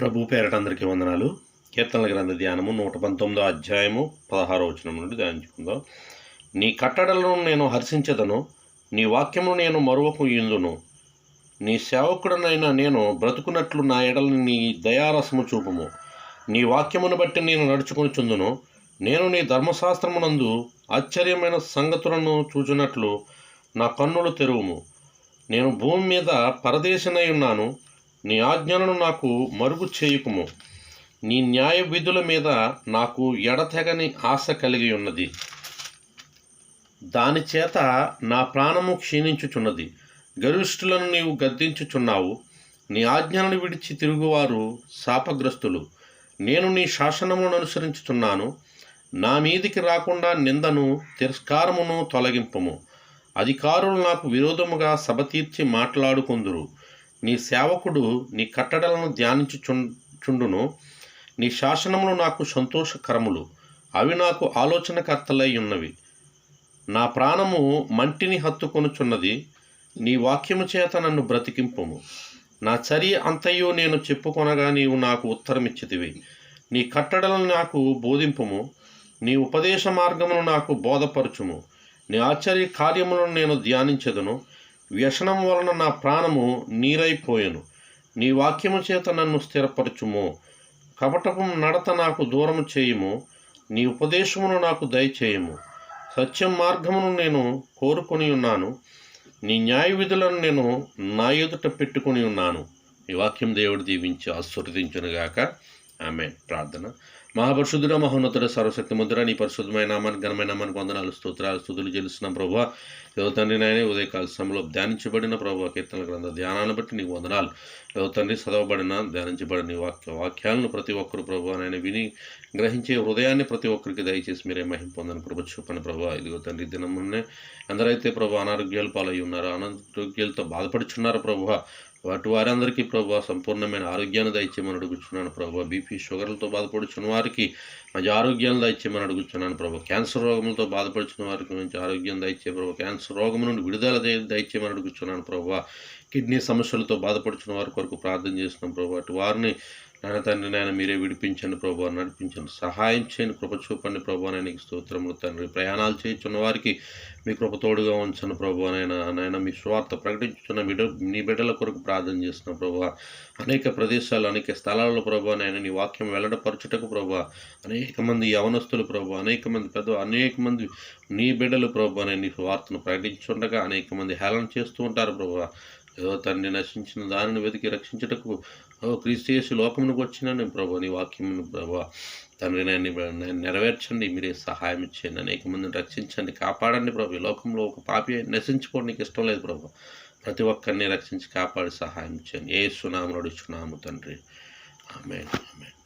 ప్రభు పేరట అందరికీ వందనాలు. కీర్తనల గ్రంథ ధ్యానము 119 అధ్యాయము 16 వచనం నుండి ధ్యానించుకుందాం. నీ కట్టడలను నేను హర్షించదను, నీ వాక్యమును నేను మరువకు ఇందును. నీ సేవకుడనైనా నేను బ్రతుకున్నట్లు నా ఎడలని నీ దయారసము చూపుము. నీ వాక్యమును బట్టి నేను నడుచుకొనుచుందును. నేను నీ ధర్మశాస్త్రమునందు ఆశ్చర్యమైన సంగతులను చూచున్నట్లు నా కన్నులు తెరువుము. నేను భూమి మీద పరదేశినై ఉన్నాను. నీ ఆజ్ఞలను నాకు మరుగు చేయుకుము. నీ న్యాయ విధుల మీద నాకు ఎడతెగని ఆశ కలిగి ఉన్నది. దాని చేత నా ప్రాణము క్షీణించుచున్నది. గర్విష్ఠులను నీవు గద్దించుచున్నావు. నీ ఆజ్ఞలను విడిచి తిరుగువారు శాపగ్రస్తులు. నేను నీ శాసనములను అనుసరించుచున్నాను. నా మీదికి రాకుండా నిందను తిరస్కారమును తొలగింపము. అధికారులు నాకు విరోధముగా సభ తీర్చి మాట్లాడుకొందురు. నీ సేవకుడు నీ కట్టడలను ధ్యానించుచుండును. నీ శాసనములు నాకు సంతోషకరములు. అవి నాకు ఆలోచనకర్తలై ఉన్నవి. నా ప్రాణము మంటిని హత్తుకొనుచున్నది. నీ వాక్యము చేత నన్ను బ్రతికింపుము. నా చర్య అంతయు నేను చెప్పుకొనగా నీవు నాకు ఉత్తరమిచ్చితివి. నీ కట్టడలను నాకు బోధింపుము. నీ ఉపదేశ మార్గమును నాకు బోధపరచుము. నీ ఆశ్చర్య కార్యములను నేను ధ్యానించెదను. వ్యసనం వలన నా ప్రాణము నీరైపోయెను. నీ వాక్యము చేత నన్ను స్థిరపరచుము. కపటపు నడత నాకు దూరము చేయుము. నీ ఉపదేశమును నాకు దయచేయము. సత్యం మార్గమును నేను కోరుకొని ఉన్నాను. నీ న్యాయ విధులను నేను నా ఎదుట పెట్టుకొని ఉన్నాను. ఈ వాక్యం దేవుడు దీవించి ఆశీర్వదించునుగాక. ఆమేన్. ప్రార్థన. మహాపరిశుద్ధుడ, మహోన్నతుడ, సర్వశక్తి ముద్ర, నీ పరిశుద్ధమైన నామానికి ఘనమైన నామానికి వందనాలు, స్తోత్రాలు, స్తుతులు చెల్లిస్తున్నాం ప్రభువా. ఏదో తండ్రి నాయనే ఉదయకాల సమయంలో ధ్యానించబడిన ప్రభువా కీర్తనల గ్రంథ ధ్యానాలను బట్టి నీకు వందనాలు. ఏదో తండ్రి చదవబడిన ధ్యానించబడిన వాక్యాలను ప్రతి ఒక్కరు ప్రభువా నాయన విని గ్రహించే హృదయాన్ని ప్రతి ఒక్కరికి దయచేసి మీరే మహిమ పొందని కృప చూపండి ప్రభువా. ఇదిగో తండ్రి దినమునే ఎందరైతే ప్రభు అనారోగ్యాలు పాలై ఉన్నారో, అనారోగ్యాలతో బాధపడుచున్నారో ప్రభువా, వారందరికీ ప్రభువా సంపూర్ణమైన ఆరోగ్యాన్ని దయచేయమని అడుగుచున్నాను ప్రభువా. బీపీ షుగర్లతో బాధపడుచున్న వారికి మంచి ఆరోగ్యాన్ని దయచేయమని అడుగుచున్నాను ప్రభు. క్యాన్సర్ రోగములతో బాధపడుచున్న వారికి మంచి ఆరోగ్యం దయచే ప్రభు. క్యాన్సర్ రోగం నుండి విడుదల దయచేయమని అడుగుచున్నాను ప్రభువా. కిడ్నీ సమస్యలతో బాధపడుచున్న వారి కొరకు ప్రార్థన చేస్తున్నాం ప్రభు. అటు వారిని నాయన తండ్రి నాయన మీరే విడిపించండి ప్రభు, నడిపించండి, సహాయం చేయండి, కృప చూపండి ప్రభు. నీకు స్తోత్రములు తండ్రి. ప్రయాణాలు చేయించున్న వారికి మీ కృప తోడుగా ఉంచండి ప్రభు. నాయన మీ స్వార్థ ప్రకటించున్న నీ బిడ్డల కొరకు ప్రార్థన చేస్తున్నాం ప్రభు. అనేక ప్రదేశాలు, అనేక స్థలాల్లో ప్రభు నాయన నీ వాక్యం వెల్లడపరచుటకు ప్రభు అనేక మంది యవనస్తులు ప్రభు, అనేక మంది నీ బిడ్డలు ప్రభు నీ స్వార్థను ప్రకటించుండగా అనేక మంది హేళన చేస్తూ ఉంటారు ప్రభు. ఏదో తండ్రి నశించిన దానిని వెతికి రక్షించుటకు క్రీస్తు యేసు లోకమునకు వచ్చినాను ప్రభు. నీ వాక్యమును ప్రభు తండ్రి నెరవేర్చండి, మీరే సహాయం ఇచ్చేయండి, అనేక మందిని రక్షించండి, కాపాడండి ప్రభు. ఈ లోకంలో ఒక పాపి నశించుకోవడం నీకు ఇష్టం లేదు ప్రభు. ప్రతి ఒక్కరిని రక్షించి కాపాడి సహాయం చేయండి. యేసు నామమున అడుగుచున్నాము తండ్రి. ఆమేన్. ఆమేన్.